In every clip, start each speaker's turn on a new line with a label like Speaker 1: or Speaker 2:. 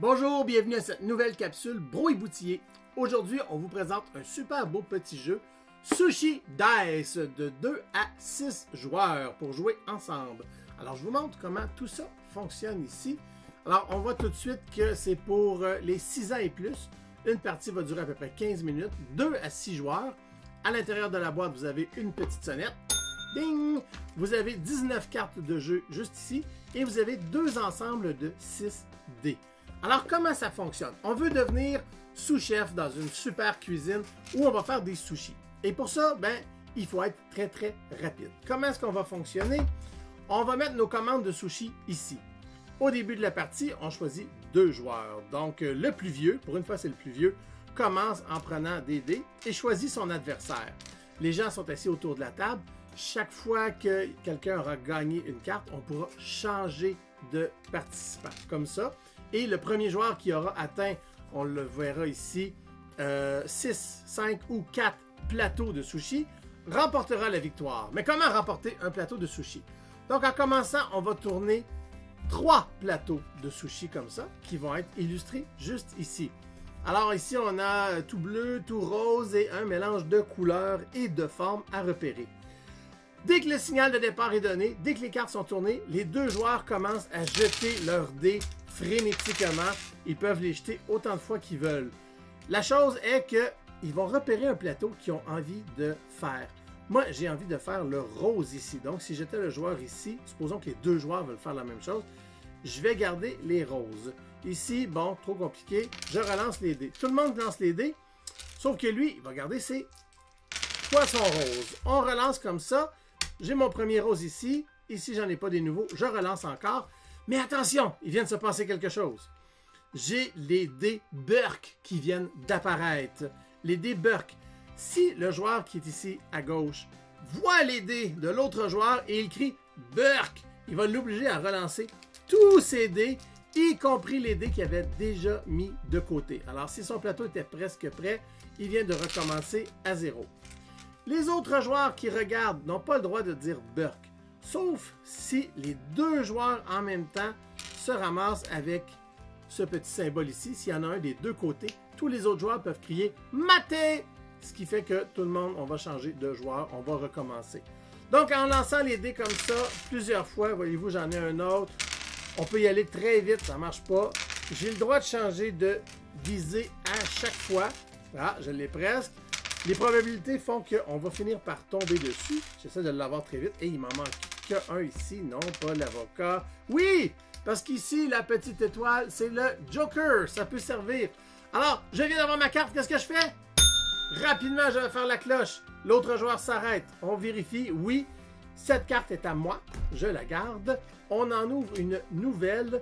Speaker 1: Bonjour, bienvenue à cette nouvelle capsule Bro et Boutillé. Aujourd'hui, on vous présente un super beau petit jeu Sushi Dice de 2 à 6 joueurs pour jouer ensemble. Alors, je vous montre comment tout ça fonctionne ici. Alors, on voit tout de suite que c'est pour les 6 ans et plus. Une partie va durer à peu près 15 minutes, 2 à 6 joueurs. À l'intérieur de la boîte, vous avez une petite sonnette. Ding! Vous avez 19 cartes de jeu juste ici et vous avez 2 ensembles de 6 dés. Alors, comment ça fonctionne? On veut devenir sous-chef dans une super cuisine où on va faire des sushis. Et pour ça, il faut être très rapide. Comment est-ce qu'on va fonctionner? On va mettre nos commandes de sushis ici. Au début de la partie, on choisit 2 joueurs. Donc, le plus vieux, pour une fois c'est le plus vieux, commence en prenant des dés et choisit son adversaire. Les gens sont assis autour de la table. Chaque fois que quelqu'un aura gagné une carte, on pourra changer de participant, comme ça. Et le premier joueur qui aura atteint, on le verra ici, 6, 5 ou 4 plateaux de sushi, remportera la victoire. Mais comment remporter un plateau de sushi? Donc en commençant, on va tourner 3 plateaux de sushi comme ça, qui vont être illustrés juste ici. Alors ici, on a tout bleu, tout rose et un mélange de couleurs et de formes à repérer. Dès que le signal de départ est donné, dès que les cartes sont tournées, les 2 joueurs commencent à jeter leurs dés frénétiquement. Ils peuvent les jeter autant de fois qu'ils veulent. La chose est qu'ils vont repérer un plateau qu'ils ont envie de faire. Moi, j'ai envie de faire le rose ici. Donc, si j'étais le joueur ici, supposons que les 2 joueurs veulent faire la même chose, je vais garder les roses. Ici, bon, trop compliqué, je relance les dés. Tout le monde lance les dés, sauf que lui, il va garder ses poissons roses. On relance comme ça. J'ai mon premier rose ici. Ici, j'en ai pas des nouveaux. Je relance encore. Mais attention, il vient de se passer quelque chose. J'ai les dés Burke qui viennent d'apparaître. Les dés Burke. Si le joueur qui est ici à gauche voit les dés de l'autre joueur et il crie Burke, il va l'obliger à relancer tous ses dés, y compris les dés qu'il avait déjà mis de côté. Alors, si son plateau était presque prêt, il vient de recommencer à 0. Les autres joueurs qui regardent n'ont pas le droit de dire Burke, sauf si les 2 joueurs en même temps se ramassent avec ce petit symbole ici. S'il y en a un des 2 côtés, tous les autres joueurs peuvent crier Maté! Ce qui fait que tout le monde, on va changer de joueur, on va recommencer. Donc, en lançant les dés comme ça, plusieurs fois, voyez-vous, j'en ai un autre. On peut y aller très vite, ça ne marche pas. J'ai le droit de changer de visée à chaque fois. Ah, je l'ai presque. Les probabilités font qu'on va finir par tomber dessus. J'essaie de l'avoir très vite. Et il m'en manque qu'un ici. Non, pas l'avocat. Oui! Parce qu'ici, la petite étoile, c'est le Joker. Ça peut servir. Alors, je viens d'avoir ma carte. Qu'est-ce que je fais? Rapidement, je vais faire la cloche. L'autre joueur s'arrête. On vérifie. Oui, cette carte est à moi. Je la garde. On en ouvre une nouvelle.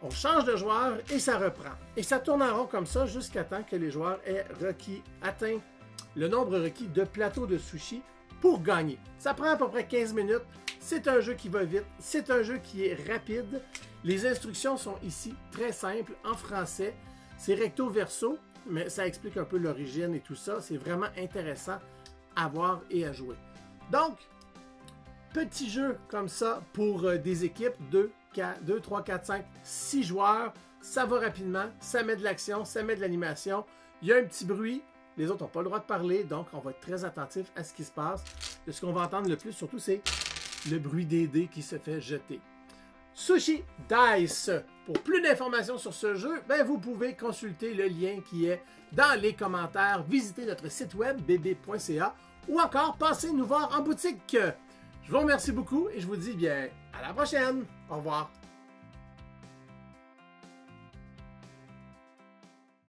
Speaker 1: On change de joueur et ça reprend. Et ça tourne en rond comme ça jusqu'à temps que les joueurs aient atteint le nombre requis de plateaux de sushi pour gagner. Ça prend à peu près 15 minutes. C'est un jeu qui va vite. C'est un jeu qui est rapide. Les instructions sont ici très simples en français. C'est recto verso, mais ça explique un peu l'origine et tout ça. C'est vraiment intéressant à voir et à jouer. Donc, petit jeu comme ça pour des équipes 2, 3, 4, 5, 6 joueurs. Ça va rapidement, ça met de l'action, ça met de l'animation. Il y a un petit bruit. Les autres n'ont pas le droit de parler, donc on va être très attentif à ce qui se passe. Et ce qu'on va entendre le plus, surtout, c'est le bruit des dés qui se fait jeter. Sushi Dice. Pour plus d'informations sur ce jeu, vous pouvez consulter le lien qui est dans les commentaires, visiter notre site web bb.ca ou encore passez nous voir en boutique. Je vous remercie beaucoup et je vous dis à la prochaine. Au revoir.